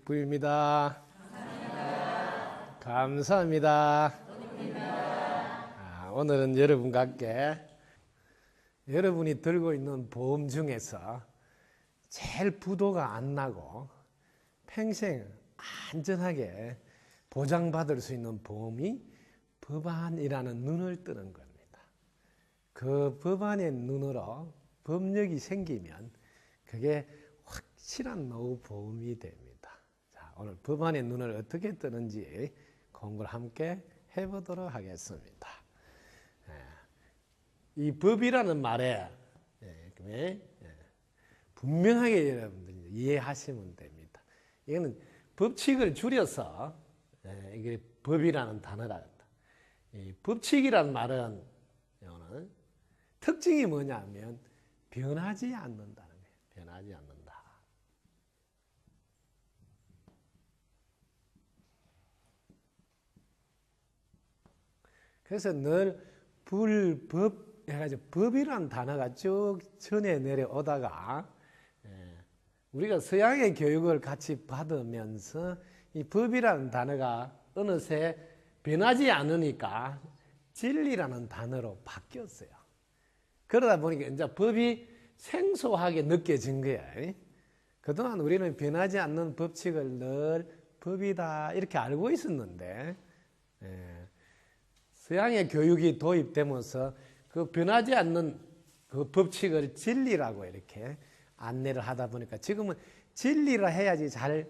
부입니다. 감사합니다. 오늘은 여러분과 함께 여러분이 들고 있는 보험 중에서 제일 부도가 안 나고 평생 안전하게 보장받을 수 있는 보험이 법안이라는 눈을 뜨는 겁니다. 그 법안의 눈으로 법력이 생기면 그게 확실한 노후 보험이 됩니다. 자, 오늘 법안의 눈을 어떻게 뜨는지 공부를 함께 해보도록 하겠습니다. 이 법이라는 말에 분명하게 여러분들이 이해하시면 됩니다. 이거는 법칙을 줄여서 이게 법이라는 단어라. 이 법칙이란 말은 특징이 뭐냐면 변하지 않는다는 거예요. 변하지 않는다. 그래서 늘 불법 해가지고 법이라는 단어가 쭉 전에 내려오다가 우리가 서양의 교육을 같이 받으면서 이 법이라는 단어가 어느새 변하지 않으니까 진리라는 단어로 바뀌었어요. 그러다 보니까 이제 법이 생소하게 느껴진 거예요. 그동안 우리는 변하지 않는 법칙을 늘 법이다 이렇게 알고 있었는데 서양의 교육이 도입되면서 그 변하지 않는 그 법칙을 진리라고 이렇게 안내를 하다 보니까 지금은 진리라 해야지 잘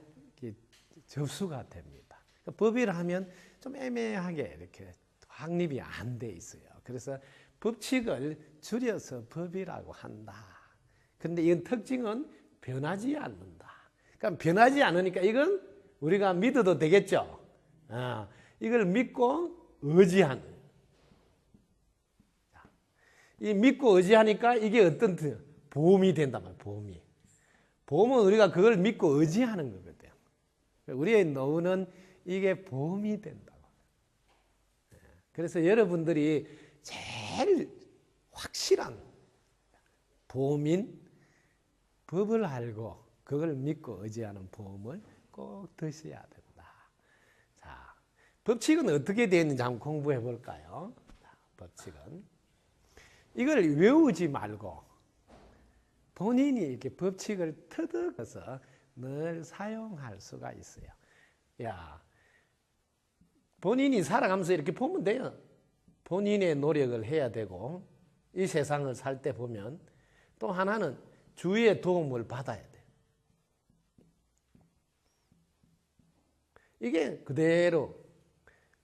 접수가 됩니다. 법이라 하면 좀 애매하게 이렇게 확립이 안 돼 있어요. 그래서 법칙을 줄여서 법이라고 한다. 그런데 이건 특징은 변하지 않는다. 그러니까 변하지 않으니까 이건 우리가 믿어도 되겠죠. 이걸 믿고 의지하는. 이 믿고 의지하니까 이게 어떤 보험이 된단 말이에요. 보험이. 보험은 우리가 그걸 믿고 의지하는 거거든요. 우리의 노후는 이게 보험이 된다고. 그래서 여러분들이 제일 확실한 보험인 법을 알고 그걸 믿고 의지하는 보험을 꼭 드셔야 된다. 자, 법칙은 어떻게 되어 있는지 한번 공부해 볼까요? 자, 법칙은 이걸 외우지 말고 본인이 이렇게 법칙을 터득해서 늘 사용할 수가 있어요. 야, 본인이 살아가면서 이렇게 보면 돼요. 본인의 노력을 해야 되고 이 세상을 살 때 보면 또 하나는 주위의 도움을 받아야 돼요. 이게 그대로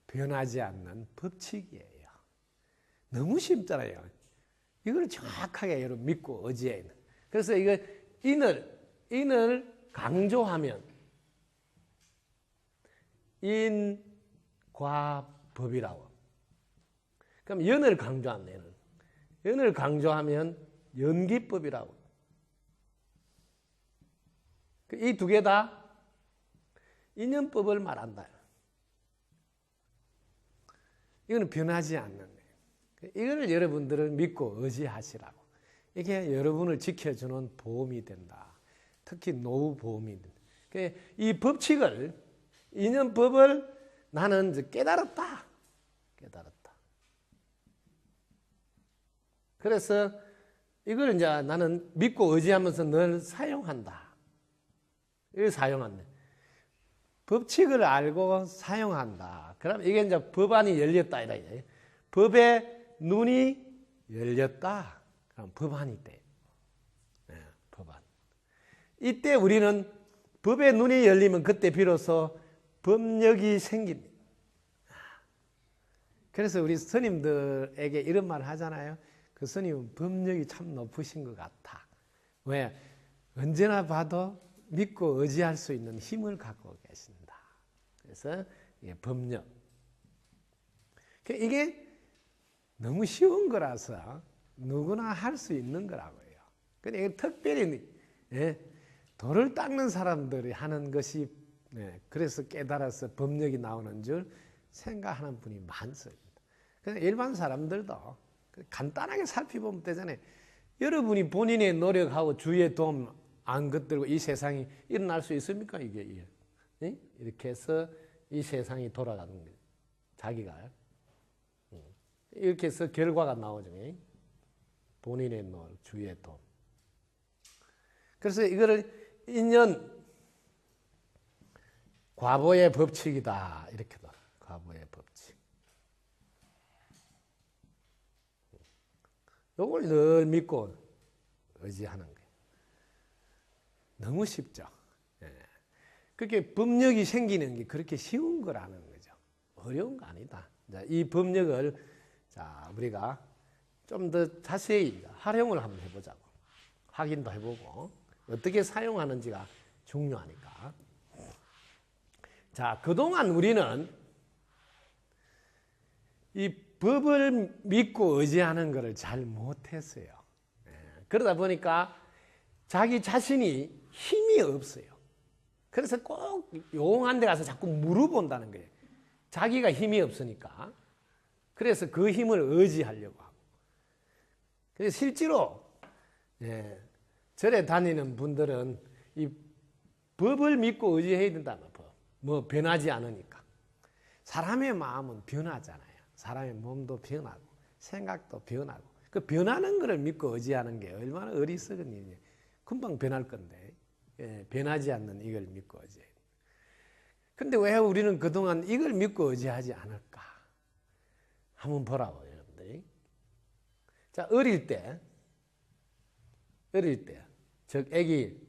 변하지 않는 법칙이에요. 너무 쉽잖아요. 이걸 정확하게 여러분 믿고 의지해야 있는. 그래서 이거 인을 강조하면 인과법이라고. 그럼 연을 강조하면 연을 강조하면 연기법이라고. 이 두 개 다 인연법을 말한다. 이거는 변하지 않는 거예요. 이걸 여러분들은 믿고 의지하시라고. 이게 여러분을 지켜주는 보험이 된다. 특히 노후 보험이 된다. 이 법칙을, 인연법을 나는 깨달았다. 깨달았다. 그래서 이걸 이제 나는 믿고 의지하면서 늘 사용한다. 이걸 사용한다. 법칙을 알고 사용한다. 그럼 이게 이제 법안이 열렸다. 법의 눈이 열렸다. 그럼 법안이 돼. 법안. 이때 우리는 법의 눈이 열리면 그때 비로소 법력이 생깁니다. 그래서 우리 스님들에게 이런 말을 하잖아요. 그 스님은 법력이 참 높으신 것 같아. 왜? 언제나 봐도 믿고 의지할 수 있는 힘을 갖고 계신다. 그래서 이게 법력. 이게 너무 쉬운 거라서 누구나 할 수 있는 거라고요. 근데 특별히 돌을 닦는 사람들이 하는 것이 그래서 깨달아서 법력이 나오는 줄 생각하는 분이 많습니다. 그래서 일반 사람들도 간단하게 살펴보면 되잖아요. 여러분이 본인의 노력하고 주위의 도움 안 걷들고 이 세상이 일어날 수 있습니까? 이게 이렇게 해서 이 세상이 돌아가는 거예요. 자기가. 이렇게 해서 결과가 나오죠. 본인의 노력, 주위의 돈. 그래서 이거를 인연 과보의 법칙이다. 이렇게 봐. 과보의 법칙. 요걸 늘 믿고 의지하는 거예요. 너무 쉽죠. 그렇게 법력이 생기는 게 그렇게 쉬운 거라는 거죠. 어려운 거 아니다. 이 법력을 우리가 좀 더 자세히 활용을 한번 해보자고. 확인도 해보고 어떻게 사용하는지가 중요하니까. 자, 그동안 우리는 이 법을 믿고 의지하는 것을 잘 못했어요. 그러다 보니까 자기 자신이 힘이 없어요. 그래서 꼭 용한 데 가서 자꾸 물어본다는 거예요. 자기가 힘이 없으니까. 그래서 그 힘을 의지하려고 하고. 그래서 실제로 절에 다니는 분들은 이 법을 믿고 의지해야 된다는 법. 뭐 변하지 않으니까. 사람의 마음은 변하잖아요. 사람의 몸도 변하고 생각도 변하고. 그 변하는 것을 믿고 의지하는 게 얼마나 어리석은 일이냐. 금방 변할 건데 변하지 않는 이걸 믿고 의지해야 돼. 근데 왜 우리는 그동안 이걸 믿고 의지하지 않을까? 한번 보라고 여러분들이. 자, 어릴 때 즉 아기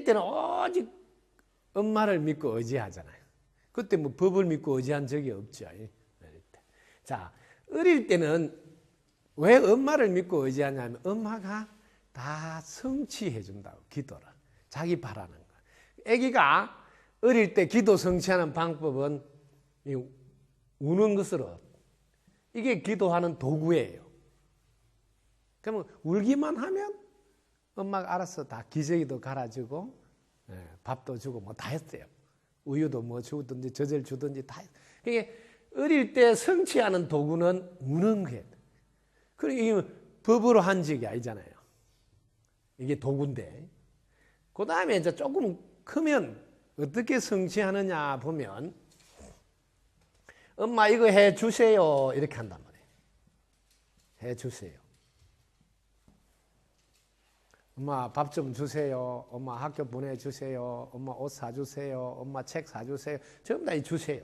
때는 오직 엄마를 믿고 의지하잖아요. 그때 뭐 법을 믿고 의지한 적이 없죠. 어릴 때. 자, 어릴 때는 왜 엄마를 믿고 의지하냐면 엄마가 다 성취해 준다고, 기도를. 자기 바라는 거. 아기가 어릴 때 기도 성취하는 방법은 우는 것으로. 이게 기도하는 도구예요. 그러면 울기만 하면 엄마가 알아서 다 기저귀도 갈아주고 밥도 주고 뭐 다 했어요. 우유도 뭐 주든지 젖을 주든지 다 했어요. 그게 어릴 때 성취하는 도구는 우는 거예요. 그리고 이게 법으로 한 적이 아니잖아요. 이게 도구인데. 그 다음에 이제 조금 크면 어떻게 성취하느냐 보면 엄마 이거 해 주세요. 이렇게 한단 말이에요. 해 주세요. 엄마 밥 좀 주세요. 엄마 학교 보내주세요. 엄마 옷 사주세요. 엄마 책 사주세요. 전부 다 주세요.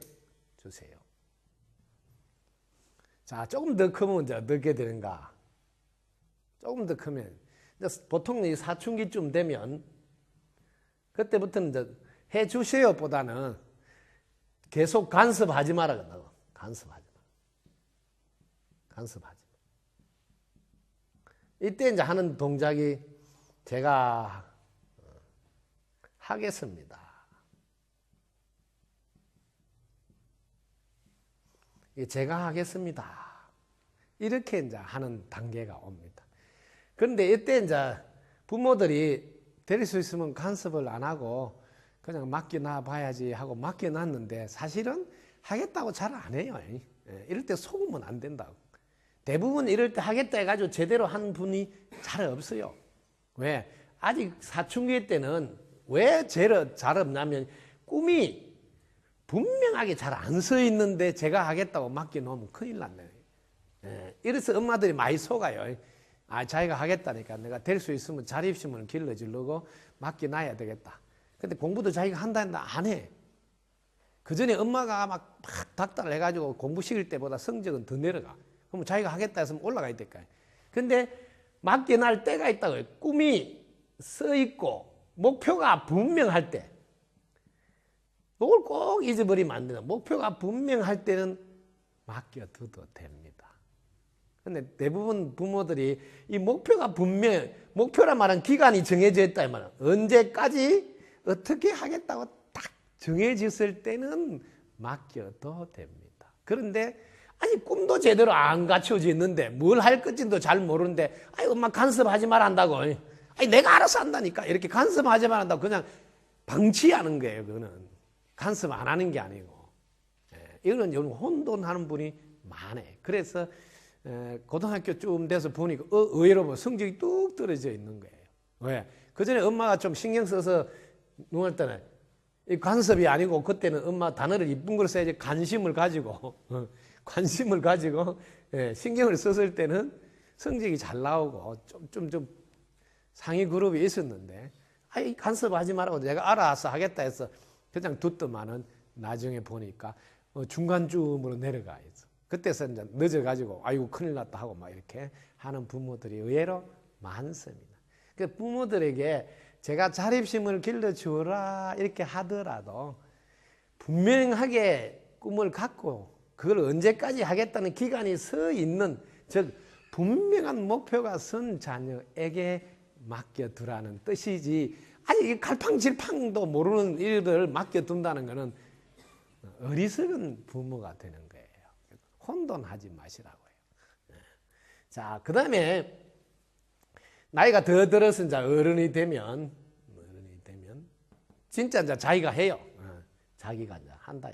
주세요. 자, 조금 더 크면 이제 어떻게 되는가? 조금 더 크면 보통 이 사춘기쯤 되면 그때부터는 이제 해 주세요 보다는 계속 간섭하지 마라 그런다고. 간섭하지 마. 간섭하지 마. 이때 이제 하는 동작이 제가 하겠습니다. 제가 하겠습니다. 이렇게 이제 하는 단계가 옵니다. 그런데 이때 이제 부모들이 될 수 있으면 간섭을 안 하고 그냥 맡겨놔 봐야지 하고 맡겨놨는데 사실은 하겠다고 잘 안 해요. 이럴 때 속으면 안 된다고. 대부분 이럴 때 하겠다 해가지고 제대로 한 분이 잘 없어요. 왜? 아직 사춘기 때는 왜 제일 잘 없냐면 꿈이 분명하게 잘 안 서 있는데 제가 하겠다고 맡겨놓으면 큰일 났네. 이래서 엄마들이 많이 속아요. 아, 자기가 하겠다니까 내가 될 수 있으면 자립심을 길러주려고 맡겨놔야 되겠다. 근데 공부도 자기가 한다 했는데 안 해. 그 전에 엄마가 막 닥달을 해가지고 공부 시킬 때보다 성적은 더 내려가. 그럼 자기가 하겠다 했으면 올라가야 될까요? 근데 맡겨날 때가 있다고요. 꿈이 써 있고 목표가 분명할 때. 이걸 꼭 잊어버리면 안 된다. 목표가 분명할 때는 맡겨둬도 됩니다. 근데 대부분 부모들이 이 목표가 목표란 말은 기간이 정해져 있다 이 말은 언제까지 어떻게 하겠다고 딱 정해졌을 때는 맡겨도 됩니다. 그런데 아니 꿈도 제대로 안 갖춰져 있는데 뭘 할 건지도 잘 모르는데 아이 엄마 간섭하지 말아 한다고. 아니 내가 알아서 한다니까. 이렇게 간섭하지 말아 한다고 그냥 방치하는 거예요. 그거는 간섭 안 하는 게 아니고. 이거는 여러분 혼돈하는 분이 많아요. 그래서 고등학교쯤 돼서 보니까 의외로 뭐 성적이 뚝 떨어져 있는 거예요. 왜? 그 전에 엄마가 좀 신경 써서 누울 때는 이 간섭이 아니고 그때는 엄마 단어를 이쁜 걸 써야지 관심을 가지고 관심을 가지고 신경을 썼을 때는 성적이 잘 나오고 좀 상위 그룹이 있었는데 아이 간섭하지 말라고 내가 알아서 하겠다 해서 그냥 뒀더만은 나중에 보니까 중간쯤으로 내려가 있어. 그때서 이제 늦어가지고 아이고 큰일 났다 하고 막 이렇게 하는 부모들이 의외로 많습니다. 그 부모들에게 제가 자립심을 길러주라 이렇게 하더라도 분명하게 꿈을 갖고 그걸 언제까지 하겠다는 기간이 서 있는 즉 분명한 목표가 선 자녀에게 맡겨두라는 뜻이지 아직 갈팡질팡도 모르는 일들을 맡겨둔다는 것은 어리석은 부모가 되는 거예요. 혼돈하지 마시라고요. 자, 그 다음에 나이가 더 들어서 이제 어른이 되면 진짜 이제 자기가 해요. 자기가 이제 한다.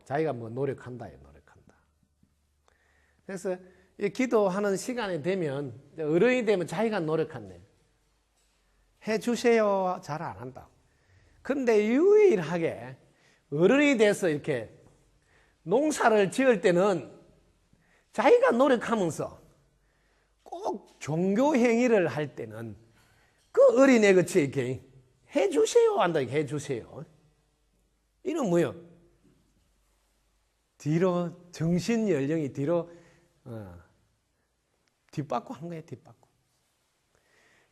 자기가 뭐 노력한다. 그래서 이 기도하는 시간이 되면 어른이 되면 자기가 노력한대. 해주세요. 잘 안 한다. 근데 유일하게 어른이 돼서 이렇게 농사를 지을 때는 자기가 노력하면서 꼭 종교 행위를 할 때는 그 어린애 같이 이렇게 해주세요 한다. 해주세요. 이는 뭐요? 뒤로 정신 연령이 뒤로 뒷받고 한 거예요. 뒷받고.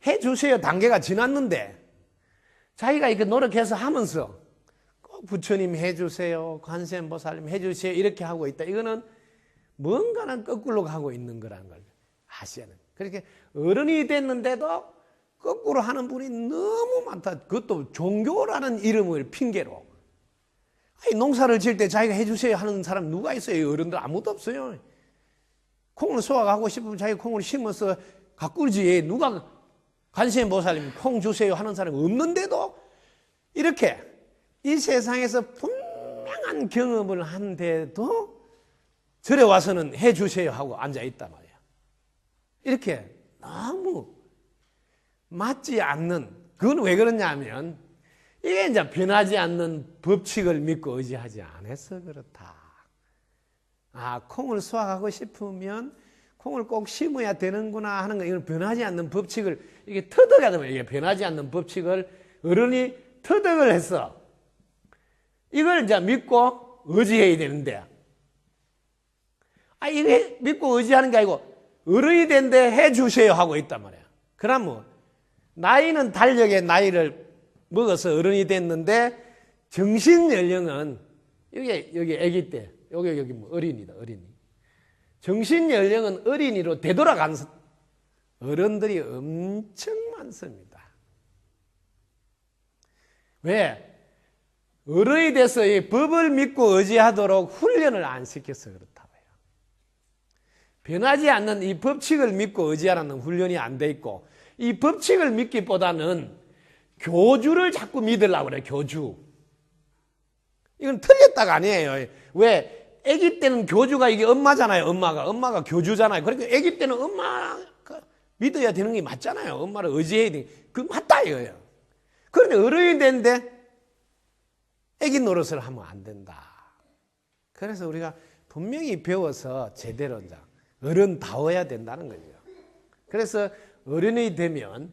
해주세요 단계가 지났는데 자기가 이렇게 노력해서 하면서 꼭 부처님 해주세요. 관세음보살님 해주세요. 이렇게 하고 있다. 이거는 뭔가는 거꾸로 가고 있는 거라는 걸 아셔야 돼요. 그렇게 어른이 됐는데도 거꾸로 하는 분이 너무 많다. 그것도 종교라는 이름을 핑계로. 아니, 농사를 지을 때 자기가 해주세요 하는 사람 누가 있어요? 어른들 아무도 없어요. 콩을 수확하고 싶으면 자기 콩을 심어서 가꾸지. 누가 관세음보살님 콩 주세요 하는 사람이 없는데도 이렇게 이 세상에서 분명한 경험을 한데도 절에 와서는 해주세요 하고 앉아있단 말이야. 이렇게 너무 맞지 않는, 그건 왜 그러냐면 이게 이제 변하지 않는 법칙을 믿고 의지하지 않아서 그렇다. 아, 콩을 수확하고 싶으면 콩을 꼭 심어야 되는구나 하는 거, 이건 변하지 않는 법칙을, 이게 터득해야 되면 이게 변하지 않는 법칙을 어른이 터득을 했어. 이걸 이제 믿고 의지해야 되는데, 아, 이게 믿고 의지하는 게 아니고 어른이 된데 해주세요 하고 있단 말이야. 그럼 뭐, 나이는 달력의 나이를 먹어서 어른이 됐는데, 정신 연령은, 여기 아기 때, 여기 뭐 어린이다, 어린이. 정신 연령은 어린이로 되돌아간 어른들이 엄청 많습니다. 왜? 어른이 돼서 이 법을 믿고 의지하도록 훈련을 안 시켜서 그렇다고요. 변하지 않는 이 법칙을 믿고 의지하라는 훈련이 안 돼 있고, 이 법칙을 믿기보다는 교주를 자꾸 믿으려고 그래요. 교주. 이건 틀렸다가 아니에요. 왜? 아기 때는 교주가 이게 엄마잖아요. 엄마가 교주잖아요. 그러니까 아기 때는 엄마가 믿어야 되는 게 맞잖아요. 엄마를 의지해야 돼. 그 맞다 이거예요. 그런데 어른이 됐는데 아기 노릇을 하면 안 된다. 그래서 우리가 분명히 배워서 제대로 이제 어른다워야 된다는 거죠. 그래서 어른이 되면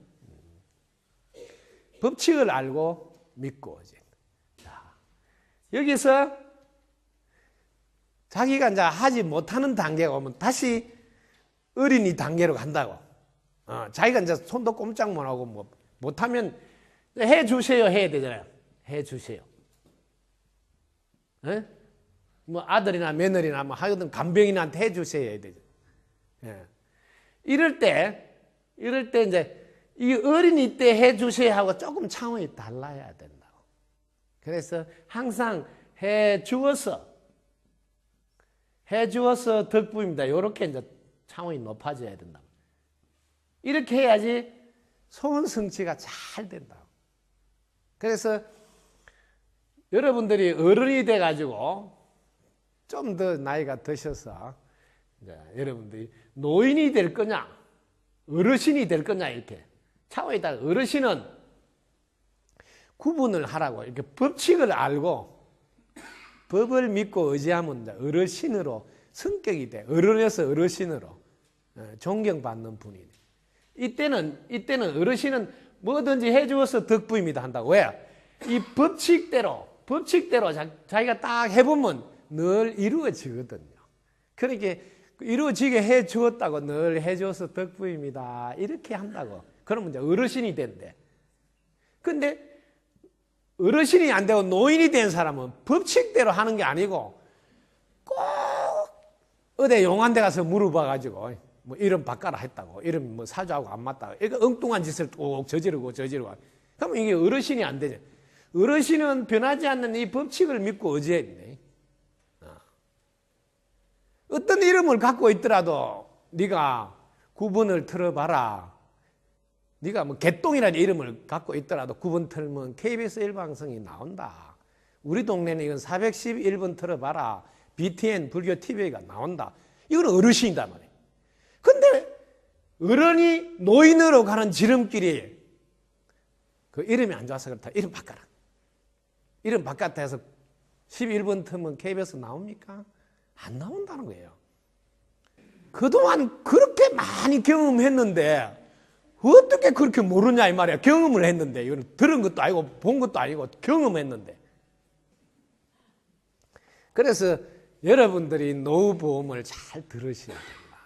법칙을 알고 믿고 이제. 자, 여기서 자기가 이제 하지 못하는 단계가 오면 다시 어린이 단계로 간다고. 자기가 이제 손도 꼼짝 못 하고 뭐 못하면 해주세요 해야 되잖아요. 해주세요. 에? 뭐 아들이나 며느리나 뭐 하여튼 간병인한테 해주세요 해야 되죠. 예. 이럴 때 이제 이 어린이 때 해주세요 하고 조금 차원이 달라야 된다고. 그래서 항상 해주어서 덕분입니다. 이렇게 이제 차원이 높아져야 된다. 이렇게 해야지 소원 성취가 잘 된다. 그래서 여러분들이 어른이 돼가지고 좀 더 나이가 드셔서 이제 여러분들이 노인이 될 거냐, 어르신이 될 거냐 이렇게 차원이 달라. 어르신은 구분을 하라고 이렇게 법칙을 알고 법을 믿고 의지하면 어르신으로 성격이 돼. 어른에서 어르신으로 존경받는 분이 돼. 이때는 어르신은 뭐든지 해주어서 덕부입니다 한다고. 왜? 이 법칙대로 자기가 딱 해보면 늘 이루어지거든요. 그러니까 이루어지게 해주었다고 늘 해줘서 덕부입니다. 이렇게 한다고. 그러면 이제 어르신이 된대. 근데 어르신이 안 되고 노인이 된 사람은 법칙대로 하는 게 아니고 꼭 어디 용한 데 가서 물어봐가지고 뭐 이름 바꿔라 했다고. 이름 뭐 사주하고 안 맞다고. 이거 엉뚱한 짓을 꼭 저지르고. 그러면 이게 어르신이 안 되죠. 어르신은 변하지 않는 이 법칙을 믿고 의지했네. 어떤 이름을 갖고 있더라도 네가 구분을 틀어봐라. 네가 뭐 개똥이라는 이름을 갖고 있더라도 9번 틀면 KBS 1방송이 나온다. 우리 동네는 이건 411번 틀어봐라. BTN 불교 TV가 나온다. 이건 어르신이다 말이에요. 근데 어른이 노인으로 가는 지름길이 그 이름이 안 좋아서 그렇다. 이름 바꿔라. 이름 바꿨다 해서 11번 틀면 KBS 나옵니까? 안 나온다는 거예요. 그동안 그렇게 많이 경험했는데 어떻게 그렇게 모르냐 이 말이야. 경험을 했는데. 이거는 들은 것도 아니고 본 것도 아니고 경험했는데. 그래서 여러분들이 노후보험을 잘 들으셔야 된다.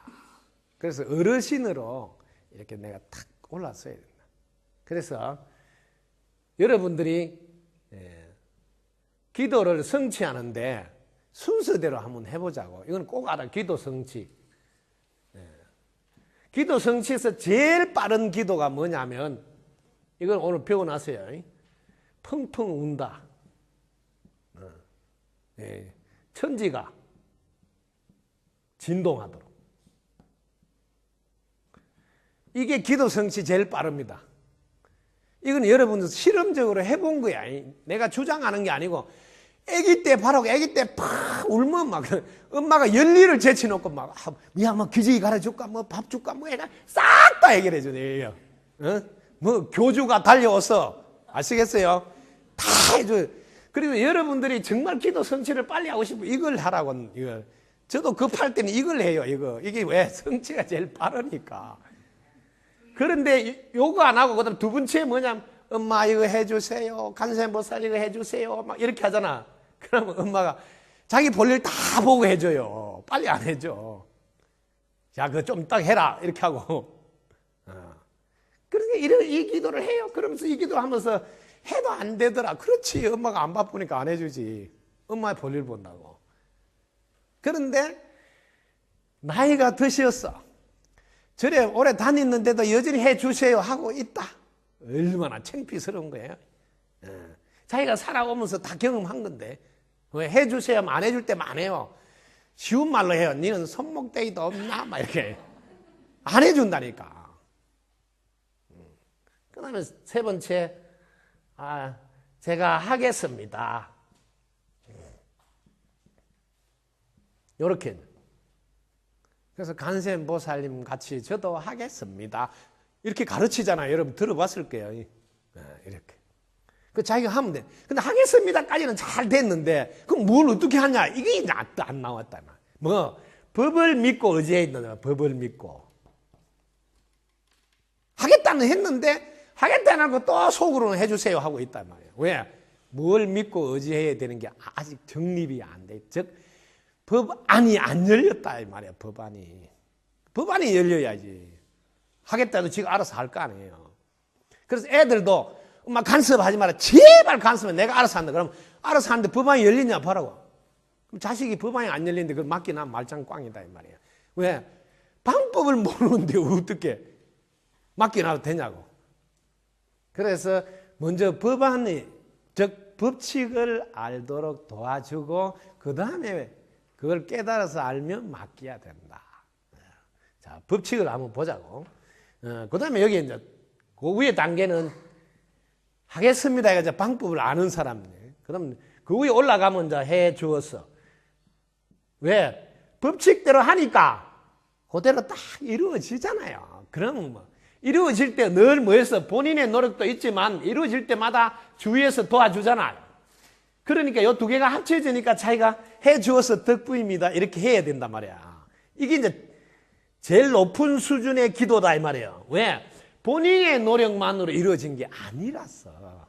그래서 어르신으로 이렇게 내가 탁 올라서야 된다. 그래서 여러분들이 기도를 성취하는데 순서대로 한번 해보자고. 이건 꼭 알아. 기도 성취. 기도 성취에서 제일 빠른 기도가 뭐냐면 이건 오늘 배워놨어요. 펑펑 운다. 천지가 진동하도록. 이게 기도 성취 제일 빠릅니다. 이건 여러분들 실험적으로 해본 거야. 내가 주장하는 게 아니고 아기 때 팍 울면 막 엄마가 열일을 제쳐놓고 막 뭐 기저귀 갈아줄까 뭐 밥 줄까 뭐 애가 싹 다 해결해 주네요. 뭐 교주가 달려와서 아시겠어요? 다 해줘요. 그리고 여러분들이 정말 기도 성취를 빨리 하고 싶으면 이걸 하라고. 이거 저도 급할 때는 이걸 해요. 이게 왜? 성취가 제일 빠르니까. 그런데 요거 안 하고 그다음 두 번째 뭐냐면 엄마 이거 해주세요. 간세보살 이거 해주세요. 막 이렇게 하잖아. 그러면 엄마가 자기 볼일 다 보고 해줘요. 빨리 안 해줘. 야, 그거 좀 이따 해라. 이렇게 하고. 그러니까 이 기도를 해요. 그러면서 이 기도 하면서 해도 안 되더라. 그렇지. 엄마가 안 바쁘니까 안 해주지. 엄마의 볼일 본다고. 그런데 나이가 드셨어. 절에 오래 다녔는데도 여전히 해주세요 하고 있다. 얼마나 창피스러운 거예요. 자기가 살아오면서 다 경험한 건데 왜 해주세요 하면 안 해줄 때 많아요. 쉬운 말로 해요. 니는 손목대기도 없나? 막 이렇게 안 해준다니까. 그 다음에 세 번째 제가 하겠습니다. 요렇게. 그래서 간센보살님 같이 저도 하겠습니다. 이렇게 가르치잖아요. 여러분 들어봤을 거예요. 이렇게. 그 자기가 하면 돼. 근데 하겠습니다까지는 잘 됐는데 그럼 뭘 어떻게 하냐? 이게 이제 안 나왔다. 뭐 법을 믿고 의지해 있는 거야. 법을 믿고. 하겠다는 했는데 하겠다는 하고 또 속으로는 해주세요 하고 있단 말이에요. 왜? 뭘 믿고 의지해야 되는 게 아직 정립이 안 돼. 즉 법안이 안 열렸다 이 말이야. 법안이 열려야지. 하겠다도 지가 알아서 할 거 아니에요. 그래서 애들도 엄마 간섭하지 마라. 제발 간섭해. 내가 알아서 한다. 그럼 알아서 하는데 법안이 열리냐 보라고. 그럼 자식이 법안이 안 열리는데 그걸 맡기나 말짱 꽝이다 이 말이야. 왜? 방법을 모르는데 어떻게 맡겨놔도 되냐고. 그래서 먼저 법안이 즉 법칙을 알도록 도와주고 그 다음에 그걸 깨달아서 알면 맡겨야 된다. 자, 법칙을 한번 보자고. 그 다음에 여기 이제 그 위에 단계는 하겠습니다. 이제 방법을 아는 사람들. 그럼 그 위에 올라가면 이제 해 주었어. 왜? 법칙대로 하니까 그대로 딱 이루어지잖아요. 그러면 뭐 이루어질 때 늘 뭐였어? 본인의 노력도 있지만 이루어질 때마다 주위에서 도와주잖아요. 그러니까 이 두 개가 합쳐지니까 자기가 해주어서 덕분입니다. 이렇게 해야 된단 말이야. 이게 이제 제일 높은 수준의 기도다 이 말이에요. 왜? 본인의 노력만으로 이루어진 게 아니라서.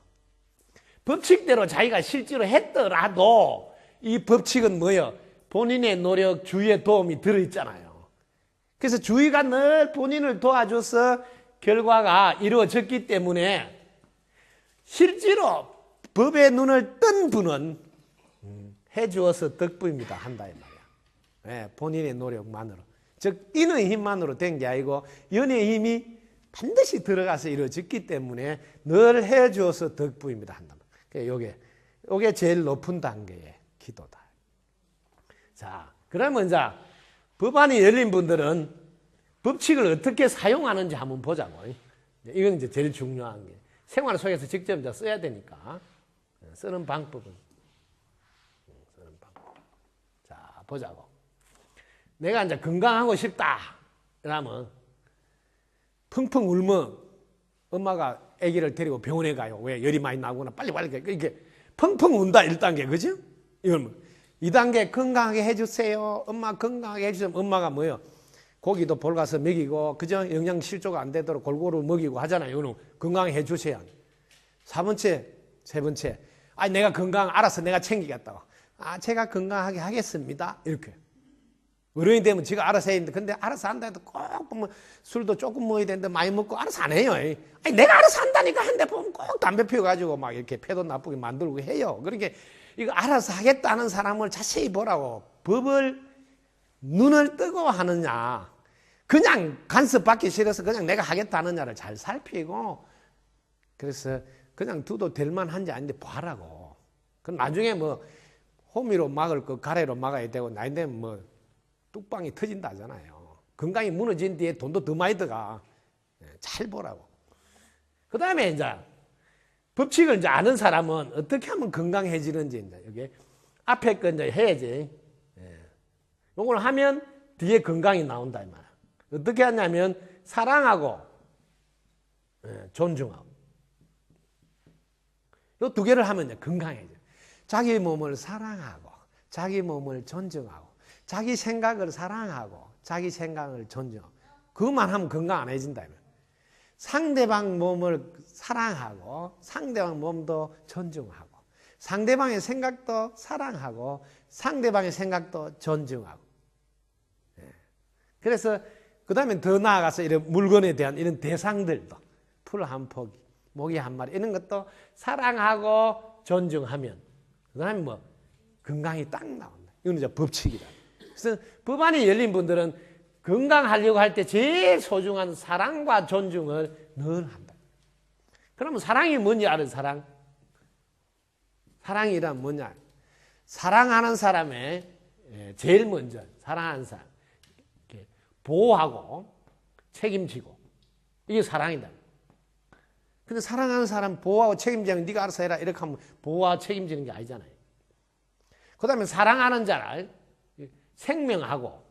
법칙대로 자기가 실제로 했더라도 이 법칙은 뭐예요? 본인의 노력, 주위의 도움이 들어있잖아요. 그래서 주위가 늘 본인을 도와줘서 결과가 이루어졌기 때문에 실제로 법의 눈을 뜬 분은 해주어서 덕분입니다 한다 이 말이야. 네, 본인의 노력만으로. 즉 인의 힘만으로 된 게 아니고 연의 힘이 반드시 들어가서 이루어졌기 때문에 늘 해주어서 덕분입니다 한다. 그러니까 요게 제일 높은 단계의 기도다. 자, 그러면 자 법안이 열린 분들은 법칙을 어떻게 사용하는지 한번 보자고. 이건 이제 제일 중요한 게 생활 속에서 직접 이제 써야 되니까 쓰는 방법은 자 보자고. 내가 이제 건강하고 싶다 그러면 펑펑 울면 엄마가 아기를 데리고 병원에 가요. 왜? 열이 많이 나거나 빨리 이렇게 펑펑 운다 1단계 그죠? 이건 뭐 2단계 건강하게 해주세요. 엄마 건강하게 해주세요. 엄마가 뭐예요? 고기도 볼가서 먹이고 그죠? 영양 실조가 안 되도록 골고루 먹이고 하잖아요. 이거는 건강하게 해주세요. 4번째, 세 번째. 아, 내가 알아서 내가 챙기겠다고. 아, 제가 건강하게 하겠습니다. 이렇게. 어른이 되면 지가 알아서 해야 되는데, 근데 알아서 한다 해도 꼭 보면 술도 조금 먹어야 되는데 많이 먹고 알아서 안 해요. 아니, 내가 알아서 한다니까 한데 보면 꼭 담배 피워가지고 막 이렇게 폐도 나쁘게 만들고 해요. 그러니까 이거 알아서 하겠다는 사람을 자세히 보라고. 법을 눈을 뜨고 하느냐, 그냥 간섭 받기 싫어서 그냥 내가 하겠다 하느냐를 잘 살피고, 그래서 그냥 두도 될 만한지 아닌데 봐라고. 그럼 나중에 뭐 호미로 막을 거 가래로 막아야 되고 나이 되면 뭐 뚝방이 터진다잖아요. 건강이 무너진 뒤에 돈도 더 많이 들어가. 잘 보라고. 그 다음에 이제 법칙을 이제 아는 사람은 어떻게 하면 건강해지는지 이제 여기 앞에 거 이제 해야지. 이걸 하면 뒤에 건강이 나온다 이 말이야. 어떻게 하냐면 사랑하고 존중하고 이 두 개를 하면 이제 건강해져. 자기 몸을 사랑하고 자기 몸을 존중하고 자기 생각을 사랑하고 자기 생각을 존중하고 그것만 하면 건강 안 해진다. 상대방 몸을 사랑하고 상대방 몸도 존중하고 상대방의 생각도 사랑하고 상대방의 생각도 존중하고. 그래서 그 다음에 더 나아가서 이런 물건에 대한 이런 대상들도 풀 한 포기, 모기 한 마리 이런 것도 사랑하고 존중하면 그 다음에 뭐 건강이 딱 나온다. 이건 이제 법칙이다. 그래서 법안이 열린 분들은 건강하려고 할 때 제일 소중한 사랑과 존중을 늘 한다. 그러면 사랑이 뭔지 알아요? 사랑이란 뭐냐? 사랑하는 사람의 제일 먼저 사랑하는 사람 보호하고 책임지고 이게 사랑이다. 근데 사랑하는 사람 보호하고 책임지는 네가 알아서 해라 이렇게 하면 보호하고 책임지는 게 아니잖아요. 그 다음에 사랑하는 자를 생명하고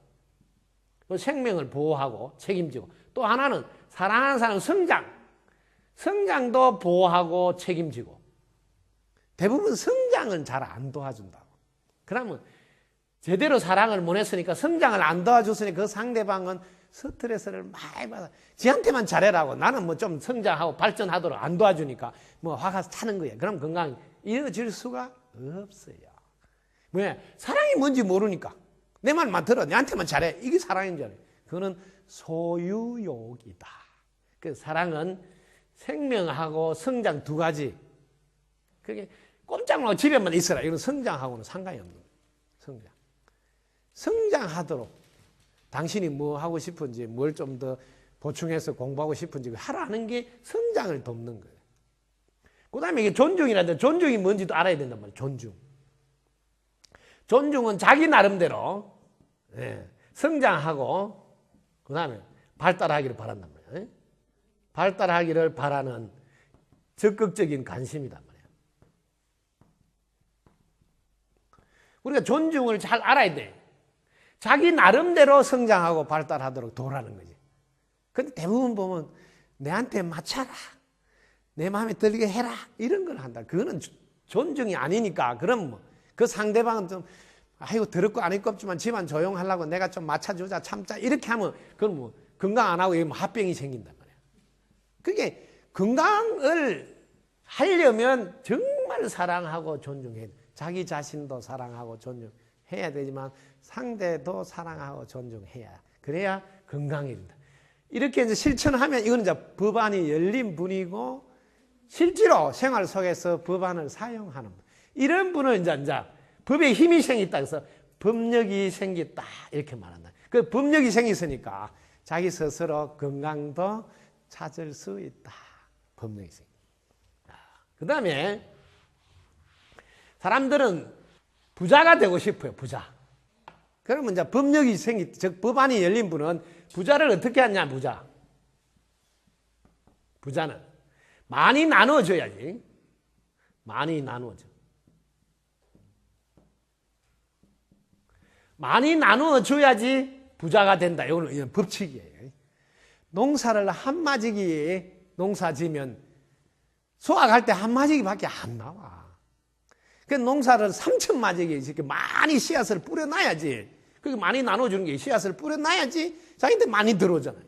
생명을 보호하고 책임지고 또 하나는 사랑하는 사람 성장도 보호하고 책임지고 대부분 성장은 잘 안 도와준다고. 그러면 제대로 사랑을 못 했으니까 성장을 안 도와줬으니까 그 상대방은 스트레스를 많이 받아. 지한테만 잘해라고 나는 뭐 좀 성장하고 발전하도록 안 도와주니까 뭐 화가 차는 거예요. 그럼 건강이 이어질 수가 없어요. 왜? 사랑이 뭔지 모르니까 내 말만 들어 내한테만 잘해 이게 사랑인 줄 알아요. 그거는 소유욕이다. 그 사랑은 생명하고 성장 두 가지. 그게 꼼짝말고 집에만 있어라. 이건 성장하고는 상관이 없는 거예요. 성장하도록 당신이 뭐 하고 싶은지 뭘 좀 더 보충해서 공부하고 싶은지 하라는 게 성장을 돕는 거예요. 그 다음에 이게 존중이라는데 존중이 뭔지도 알아야 된단 말이에요. 존중은 자기 나름대로 성장하고 그 다음에 발달하기를 바란단 말이에요. 발달하기를 바라는 적극적인 관심이단 말이에요. 우리가 존중을 잘 알아야 돼. 자기 나름대로 성장하고 발달하도록 도라는 거지. 근데 대부분 보면 내한테 맞춰라. 내 마음에 들게 해라. 이런 걸 한다. 그거는 존중이 아니니까. 그럼 뭐 그 상대방은 좀 아이고 더럽고 안 입고 없지만 집안 조용하려고 내가 좀 맞춰주자 참자 이렇게 하면 그건 뭐 건강 안 하고 합병이 생긴단 말이야. 그게 건강을 하려면 정말 사랑하고 존중해야 돼. 자기 자신도 사랑하고 존중해야 되지만 상대도 사랑하고 존중해야 그래야 건강해진다. 이렇게 이제 실천하면 이거는 이제 법안이 열린 분이고 실제로 생활 속에서 법안을 사용하는 분. 이런 분은 이제 법에 힘이 생겼다 그래서 법력이 생겼다 이렇게 말한다. 그 법력이 생겼으니까 자기 스스로 건강도 찾을 수 있다. 법력이 생겼다. 그 다음에 사람들은 부자가 되고 싶어요. 부자. 그러면 이제 법력이 즉 법안이 열린 분은 부자를 어떻게 하냐, 부자는 많이 나눠줘야지. 많이 나눠줘. 많이 나눠줘야지 부자가 된다. 이건 법칙이에요. 농사를 한 마지기 농사 지면 수확할 때 한 마지기밖에 안 나와. 그 농사를 3,000마지기 이렇게 많이 씨앗을 뿌려놔야지. 그게 많이 나눠주는 게 씨앗을 뿌려놔야지 자기한테 많이 들어오잖아요.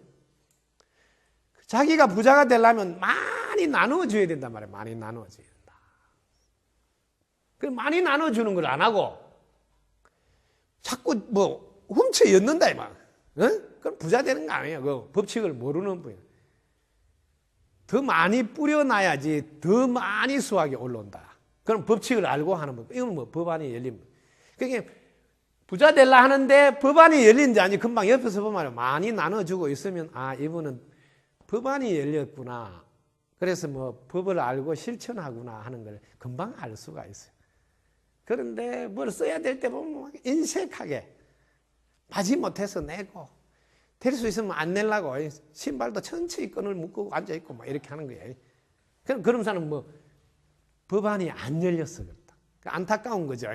자기가 부자가 되려면 많이 나눠줘야 된단 말이에요. 많이 나눠줘야 된다. 그 많이 나눠주는 걸 안 하고 자꾸 뭐 훔쳐 였는다 이 말. 그럼 부자 되는 거 아니에요. 그 법칙을 모르는 분이에요. 더 많이 뿌려놔야지 더 많이 수확이 올라온다. 그럼 법칙을 알고 하는 법. 이건 뭐 법안이 열린 법. 그게 부자 되려 하는데 법안이 열린지 아니 금방 옆에서 보면 많이 나눠주고 있으면 아 이분은 법안이 열렸구나. 그래서 뭐 법을 알고 실천하구나 하는 걸 금방 알 수가 있어요. 그런데 뭘 써야 될 때 보면 인색하게 마지못해서 내고 될 수 있으면 안 내려고 신발도 천천히 끈을 묶고 앉아있고 막 이렇게 하는 거예요. 그런 사람은 뭐 법안이 안 열렸어 그렇다. 안타까운 거죠.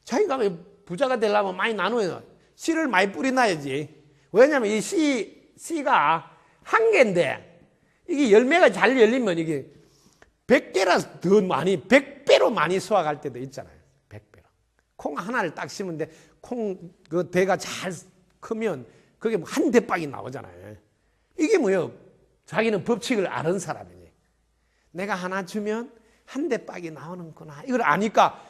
자기가 부자가 되려면 많이 나눠요. 씨를 많이 뿌려놔야지. 왜냐하면 이 씨가 한 개인데 이게 열매가 잘 열리면 이게 100개라 더 많이 100배로 많이 수확할 때도 있잖아요. 100배로. 콩 하나를 딱 심은데 콩 그 대가 잘 크면 그게 한 대박이 나오잖아요. 이게 뭐예요? 자기는 법칙을 아는 사람이니. 내가 하나 주면 한 대박이 나오는구나. 이걸 아니까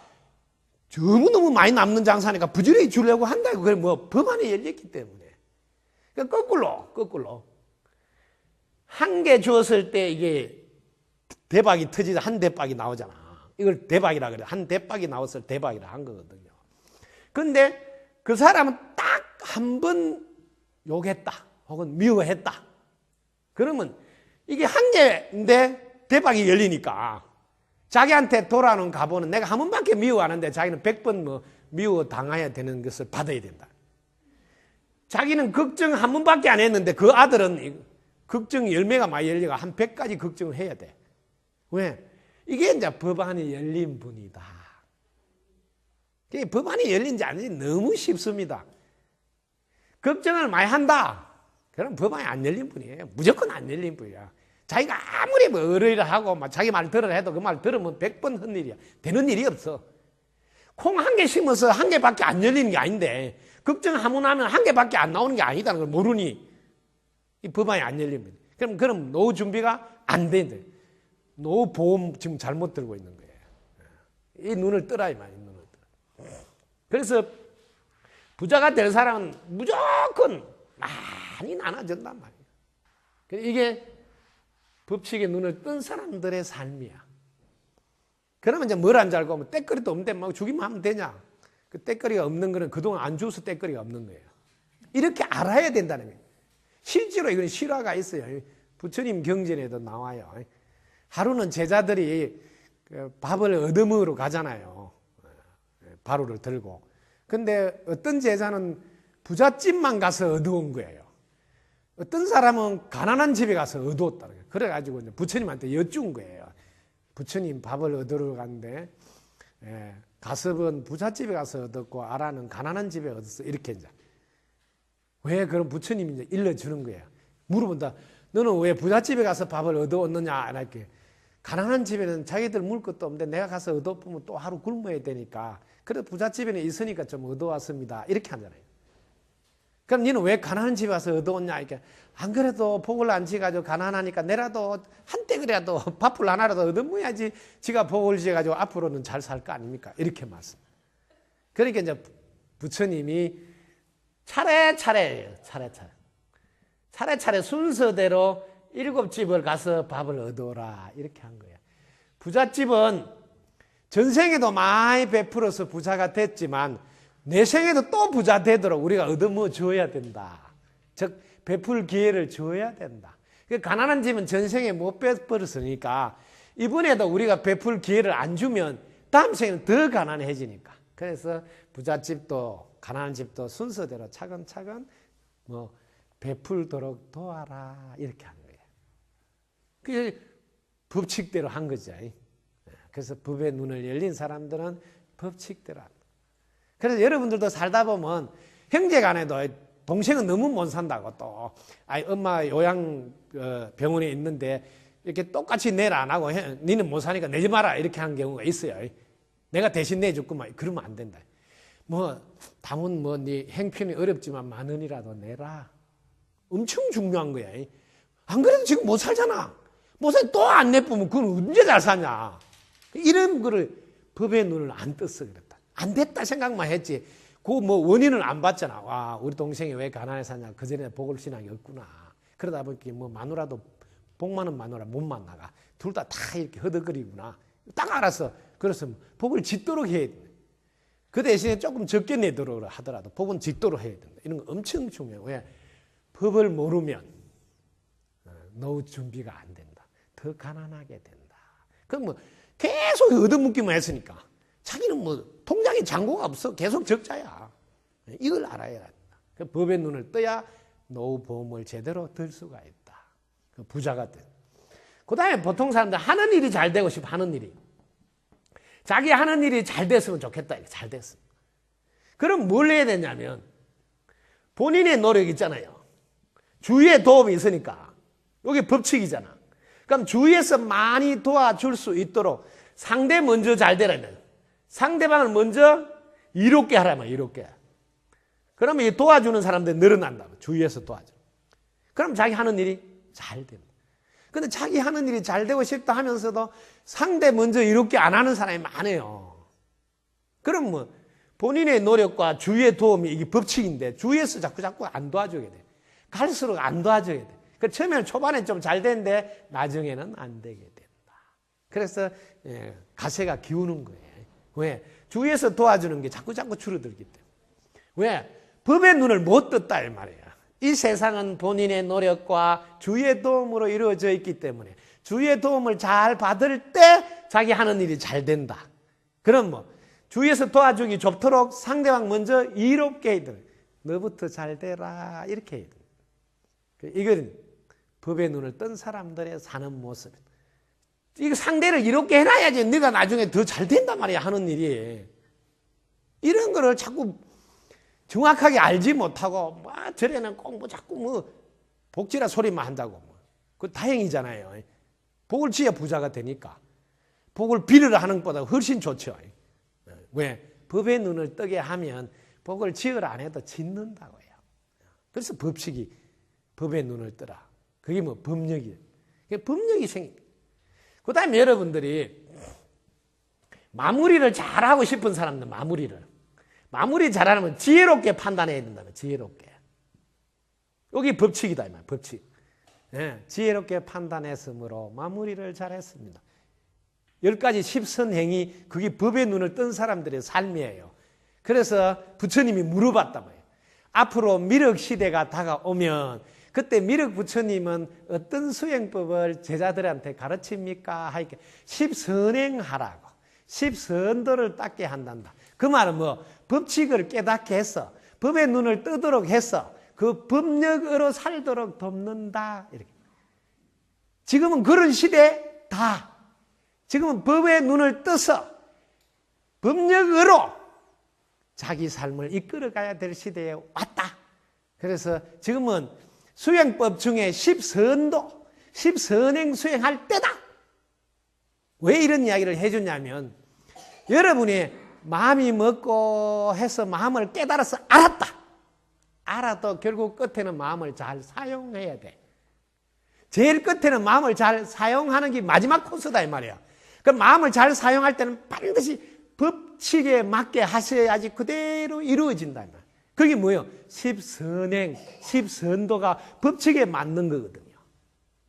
너무너무 많이 남는 장사니까 부지런히 주려고 한다. 그게 뭐 법안이 열렸기 때문에. 그러니까 거꾸로. 한 개 주었을 때 이게 대박이 터지자 한 대박이 나오잖아. 이걸 대박이라 그래. 한 대박이 나왔을 대박이라 한 거거든요. 근데 그 사람은 딱 한 번 욕했다. 혹은 미워했다. 그러면 이게 한 개인데 대박이 열리니까 자기한테 돌아오는 가보는 내가 한 번밖에 미워하는데 자기는 100번 뭐 미워 당해야 되는 것을 받아야 된다. 자기는 걱정 한 번밖에 안 했는데 그 아들은 걱정 열매가 많이 열리가 한 100가지 걱정을 해야 돼. 왜? 이게 이제 법안이 열린 분이다. 법안이 열린지 아닌지 너무 쉽습니다. 걱정을 많이 한다. 그럼 법안이 안 열린 분이에요. 무조건 안 열린 분이야. 자기가 아무리 뭐 어르이를 하고 막 자기 말 들으라 해도 그 말 들으면 100번 한 일이야. 되는 일이 없어. 콩 한 개 심어서 한 개밖에 안 열리는 게 아닌데 걱정 하면 한 개밖에 안 나오는 게 아니다는 걸 모르니 이 법안이 안 열립니다. 그럼 노후 준비가 안 된다. 노후 보험 지금 잘못 들고 있는 거예요. 이 눈을 떠라 이 말이야. 눈을 떠라. 그래서 부자가 될 사람은 무조건 많이 나눠준단 말이에요. 이게 법칙에 눈을 뜬 사람들의 삶이야. 그러면 이제 뭘 안 잘 거면 떼거리도 없는데 막 주기만 하면 되냐? 그 떼거리가 없는 거는 그동안 안 줘서 떼거리가 없는 거예요. 이렇게 알아야 된다는 거예요. 실제로 이건 실화가 있어요. 부처님 경전에도 나와요. 하루는 제자들이 밥을 얻어먹으러 가잖아요. 바루를 들고. 근데 어떤 제자는 부잣집만 가서 얻어온 거예요. 어떤 사람은 가난한 집에 가서 얻어왔다는 거예요. 그래가지고 이제 부처님한테 여쭌 거예요. 부처님 밥을 얻으러 갔는데 가섭은 부잣집에 가서 얻었고 아라는 가난한 집에 얻었어. 이렇게 이제. 왜 그럼 부처님이 이제 일러주는 거예요. 물어본다. 너는 왜 부잣집에 가서 밥을 얻어왔느냐? 이렇게. 가난한 집에는 자기들 먹을 것도 없는데 내가 가서 얻어보면 또 하루 굶어야 되니까. 그래도 부잣집에는 있으니까 좀 얻어왔습니다. 이렇게 하잖아요. 그럼 너는 왜 가난한 집에 와서 얻어왔냐? 이렇게. 안 그래도 복을 안 지어가지고 가난하니까 내라도 한때 그래도 밥을 하나라도 얻어먹어야지 지가 복을 지어가지고 앞으로는 잘 살 거 아닙니까? 이렇게 말씀. 그러니까 이제 부처님이 차례차례 순서대로 7집을 가서 밥을 얻어오라 이렇게 한 거예요. 부잣집은 전생에도 많이 베풀어서 부자가 됐지만 내생에도 또 부자 되도록 우리가 얻어먹어 줘야 된다. 즉 베풀 기회를 줘야 된다. 가난한 집은 전생에 못 베풀었으니까 이번에도 우리가 베풀 기회를 안 주면 다음 생에는 더 가난해지니까. 그래서 부잣집도 가난한 집도 순서대로 차근차근 베풀도록 도와라 이렇게 한 거예요. 그게 법칙대로 한 거죠. 그래서 법의 눈을 열린 사람들은 법칙대로 한다. 그래서 여러분들도 살다 보면 형제간에도 동생은 너무 못 산다고 또 엄마 요양병원에 있는데 이렇게 똑같이 내일 안 하고 니는 못 사니까 내지 마라 이렇게 하는 경우가 있어요. 내가 대신 내줬구만. 그러면 안 된다. 담은 네 행편이 어렵지만 10,000원이라도 내라. 엄청 중요한 거야. 안 그래도 지금 못 살잖아. 못 살 또 안 내쁘면 그건 언제 잘 사냐. 이런 거를 법의 눈을 안 떴어 그랬다. 안 됐다 생각만 했지. 그 원인을 안 봤잖아. 와, 우리 동생이 왜 가난해 사냐. 그전에 복을 신앙이 없구나. 그러다 보니까 마누라도 복 많은 마누라 못 만나가. 둘 다 이렇게 허덕거리구나. 딱 알았어. 그래서 복을 짓도록 해야 돼. 그 대신에 조금 적게 내도록 하더라도 복은 짓도록 해야 된다. 이런 거 엄청 중요해요. 왜? 법을 모르면 노후 준비가 안 된다. 더 가난하게 된다. 그럼 계속 얻어먹기만 했으니까 자기는 통장에 잔고가 없어. 계속 적자야. 이걸 알아야 한다. 그 법의 눈을 떠야 노후 보험을 제대로 들 수가 있다. 그 부자가 된. 그 다음에 보통 사람들 하는 일이 잘 되고 싶어 하는 일이. 자기 하는 일이 잘 됐으면 좋겠다. 잘 됐으면. 그럼 뭘 해야 되냐면 본인의 노력 있잖아요. 주위에 도움이 있으니까. 여기 법칙이잖아. 그럼 주위에서 많이 도와줄 수 있도록 상대 먼저 잘 되라면 상대방을 먼저 이롭게 하라면 이롭게. 그러면 이 도와주는 사람들이 늘어난다. 주위에서 도와줘. 그럼 자기 하는 일이 잘 된다. 근데 자기 하는 일이 잘 되고 싶다 하면서도 상대 먼저 이롭게 안 하는 사람이 많아요. 그럼 본인의 노력과 주위의 도움이 이게 법칙인데 주위에서 자꾸 안 도와줘야 돼. 갈수록 안 도와줘야 돼. 그 처음에는 초반에 좀 잘 되는데 나중에는 안 되게 된다. 그래서 가세가 기우는 거예요. 왜? 주위에서 도와주는 게 자꾸 줄어들기 때문에. 왜? 법의 눈을 못 떴다 이 말이에요. 이 세상은 본인의 노력과 주위의 도움으로 이루어져 있기 때문에 주위의 도움을 잘 받을 때 자기 하는 일이 잘 된다. 그럼 주위에서 도와주기 좋도록 상대방 먼저 이롭게 해야 돼. 너부터 잘 되라 이렇게 해야 돼. 이건 법의 눈을 뜬 사람들의 사는 모습. 이거 상대를 이롭게 해놔야지 네가 나중에 더 잘 된단 말이야 하는 일이. 이런 거를 자꾸 정확하게 알지 못하고 저래는 꼭 자꾸 복지라 소리만 한다고. 그 다행이잖아요. 복을 지어야 부자가 되니까. 복을 빌으라 하는 것보다 훨씬 좋죠. 왜? 법의 눈을 뜨게 하면 복을 지으라 안 해도 짓는다고요. 그래서 법칙이 법의 눈을 뜨라. 그게 법력이에요. 법력이 생깁니다. 그 다음에 여러분들이 마무리를 잘하고 싶은 사람들 마무리 잘하면 지혜롭게 판단해야 된다면 지혜롭게. 여기 법칙이다 이 말. 법칙. 지혜롭게 판단했으므로 마무리를 잘했습니다. 10가지 십선행이 그게 법의 눈을 뜬 사람들의 삶이에요. 그래서 부처님이 물어봤단 말이에요. 앞으로 미륵 시대가 다가오면 그때 미륵 부처님은 어떤 수행법을 제자들한테 가르칩니까? 하니까 십선행하라고. 십선도를 닦게 한단다. 그 말은 법칙을 깨닫게 해서 법의 눈을 뜨도록 해서 그 법력으로 살도록 돕는다. 이렇게. 지금은 그런 시대다. 지금은 법의 눈을 떠서 법력으로 자기 삶을 이끌어가야 될 시대에 왔다. 그래서 지금은 수행법 중에 10선도, 10선행 수행할 때다. 왜 이런 이야기를 해주냐면 여러분이 마음이 먹고 해서 마음을 깨달아서 알았다. 알아도 결국 끝에는 마음을 잘 사용해야 돼. 제일 끝에는 마음을 잘 사용하는 게 마지막 코스다 이 말이야. 그 마음을 잘 사용할 때는 반드시 법칙에 맞게 하셔야지 그대로 이루어진다 이 말이야. 그게 뭐예요? 10선행, 10선도가 법칙에 맞는 거거든요.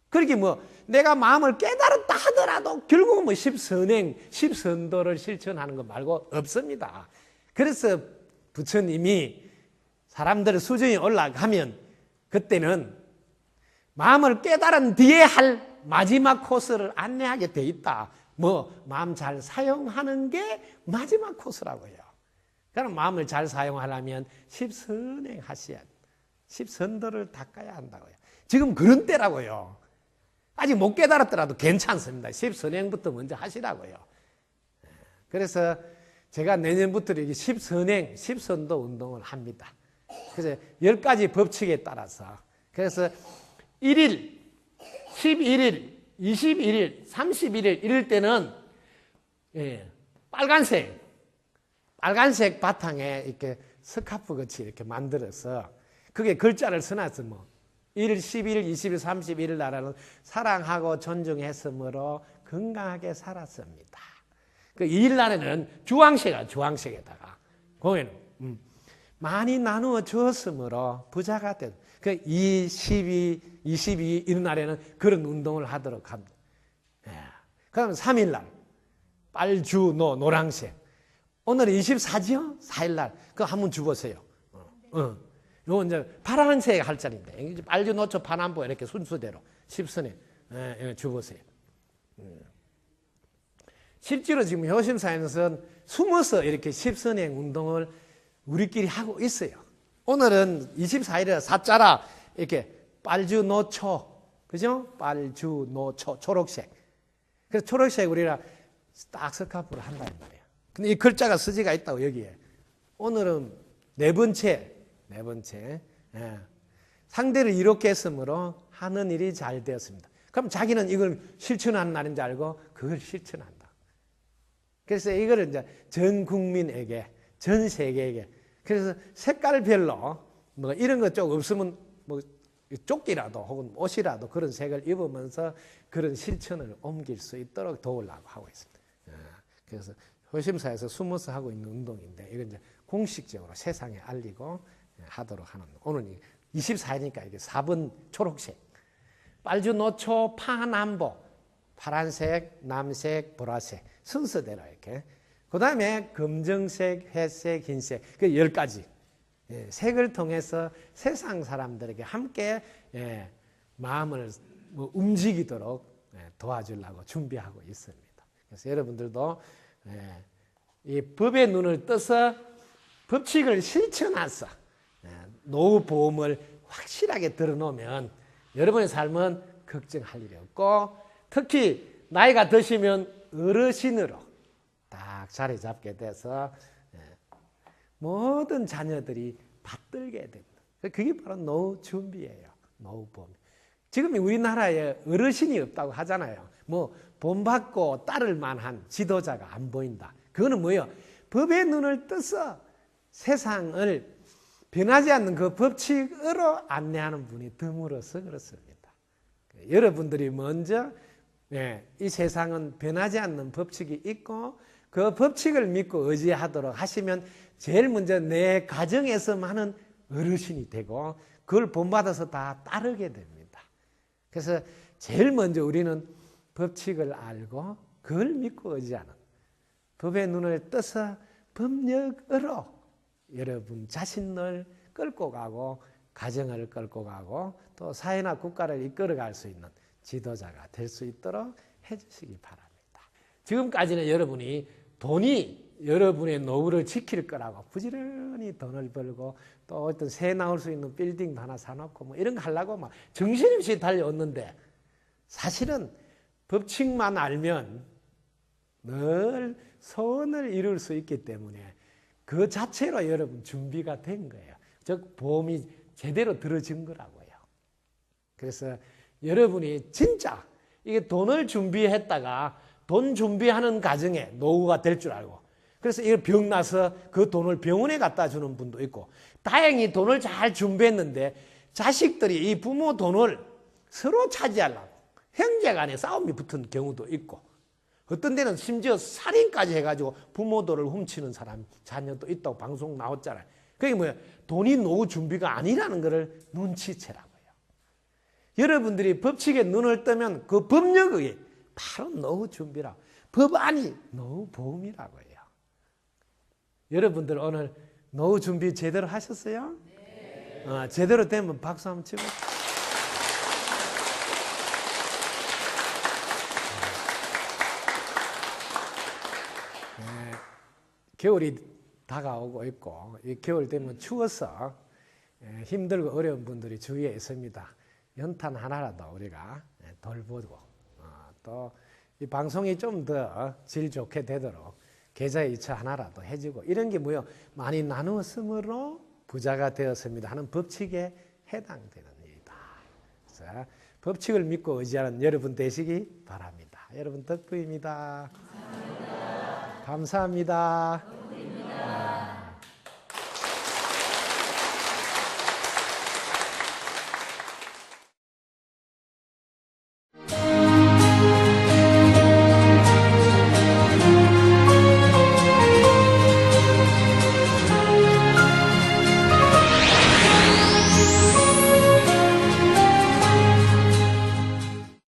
그렇게 뭐 내가 마음을 깨달았다 하더라도 결국은 뭐 10선행, 10선도를 실천하는 것 말고 없습니다. 그래서 부처님이 사람들 수준이 올라가면 그때는 마음을 깨달은 뒤에 할 마지막 코스를 안내하게 돼 있다. 뭐 마음 잘 사용하는 게 마지막 코스라고요. 그럼 마음을 잘 사용하려면 10선행 하셔야 돼. 10선도를 닦아야 한다고요. 지금 그런 때라고요. 아직 못 깨달았더라도 괜찮습니다. 10선행부터 먼저 하시라고요. 그래서 제가 내년부터 이렇게 10선행, 10선도 운동을 합니다. 그래서 10가지 법칙에 따라서. 그래서 1일, 11일, 21일, 31일 이럴 때는 빨간색 바탕에 이렇게 스카프 같이 이렇게 만들어서 그게 글자를 써놨어 뭐. 1일, 11일, 20일, 31일 날에는 사랑하고 존중했으므로 건강하게 살았습니다. 그 2일 날에는 주황색에다가 거기는 많이 나누어 주었으므로 부자가 됐. 그 2, 12, 22 이런 날에는 그런 운동을 하도록 합니다. 그다음 3일 날 빨주노 노란색. 오늘 24지요? 4일 날 그거 한번 주보세요. 요거 이제 파란색 할 자리인데 빨주 노초 파남보 이렇게 순서대로 10선에 주보세요. 실제로 지금 효심사에서는 숨어서 이렇게 10선행 운동을 우리끼리 하고 있어요. 오늘은 24일이라 사자라 이렇게 빨주노초, 그죠? 빨주노초, 초록색. 그래서 초록색 우리가 딱 스카프를 한다는 말이에요. 근데 이 글자가 서지가 있다고 여기에. 오늘은 네 번째. 상대를 이롭게 했으므로 하는 일이 잘 되었습니다. 그럼 자기는 이걸 실천하는 날인 줄 알고 그걸 실천한다. 그래서 이거를 이제 전 국민에게, 전 세계에게. 그래서 색깔별로 뭐 이런 것 쪽 없으면 뭐 조끼라도 혹은 옷이라도 그런 색을 입으면서 그런 실천을 옮길 수 있도록 도우려고 하고 있습니다. 그래서 효심사에서 숨어서 하고 있는 운동인데 이건 이제 공식적으로 세상에 알리고 하도록 하는 오늘 24일이니까 이게 4번 초록색, 빨주 노초 파남보 파란색, 남색, 보라색 순서대로 이렇게. 그 다음에 검정색, 회색, 흰색 그 10가지 색을 통해서 세상 사람들에게 함께 마음을 움직이도록 도와주려고 준비하고 있습니다. 그래서 여러분들도 이 법의 눈을 떠서 법칙을 실천해서 노후 보험을 확실하게 들어놓으면 여러분의 삶은 걱정할 일이 없고 특히 나이가 드시면 어르신으로 딱 자리 잡게 돼서 모든 자녀들이 받들게 됩니다. 그게 바로 노후 준비예요. 노후 보험. 지금 우리나라에 어르신이 없다고 하잖아요. 뭐 본받고 따를 만한 지도자가 안 보인다. 그거는 뭐예요? 법의 눈을 떠서 세상을 변하지 않는 그 법칙으로 안내하는 분이 드물어서 그렇습니다. 여러분들이 먼저 이 세상은 변하지 않는 법칙이 있고 그 법칙을 믿고 의지하도록 하시면 제일 먼저 내 가정에서만은 어르신이 되고 그걸 본받아서 다 따르게 됩니다. 그래서 제일 먼저 우리는 법칙을 알고 그걸 믿고 의지하는 법의 눈을 떠서 법력으로 여러분 자신을 끌고 가고 가정을 끌고 가고 또 사회나 국가를 이끌어갈 수 있는 지도자가 될 수 있도록 해주시기 바랍니다. 지금까지는 여러분이 돈이 여러분의 노후를 지킬 거라고 부지런히 돈을 벌고 또 어떤 새 나올 수 있는 빌딩도 하나 사놓고 뭐 이런 거 하려고 막 정신없이 달려왔는데 사실은 법칙만 알면 늘 소원을 이룰 수 있기 때문에 그 자체로 여러분 준비가 된 거예요. 즉 보험이 제대로 들어진 거라고요. 그래서 여러분이 진짜 이게 돈을 준비했다가 돈 준비하는 과정에 노후가 될 줄 알고, 그래서 이거 병 나서 그 돈을 병원에 갖다 주는 분도 있고, 다행히 돈을 잘 준비했는데 자식들이 이 부모 돈을 서로 차지하려고 형제 간에 싸움이 붙은 경우도 있고, 어떤 데는 심지어 살인까지 해가지고 부모 돈을 훔치는 사람, 자녀도 있다고 방송 나왔잖아요. 그게 뭐야? 돈이 노후 준비가 아니라는 것을 눈치채라고요. 여러분들이 법칙에 눈을 뜨면 그 법력이 바로 노후 준비라. 법안이 노후 보험이라고 해요. 여러분들 오늘 노후 준비 제대로 하셨어요? 네. 제대로 되면 박수 한번 치고. 겨울이 다가오고 있고, 이 겨울 되면 추워서 힘들고 어려운 분들이 주위에 있습니다. 연탄 하나라도 우리가 돌보고, 또 이 방송이 좀 더 질 좋게 되도록 계좌 이체 하나라도 해주고, 이런 게 뭐요? 많이 나누었으므로 부자가 되었습니다 하는 법칙에 해당되는 일이다. 그래서 법칙을 믿고 의지하는 여러분 되시기 바랍니다. 여러분 덕분입니다. 감사합니다.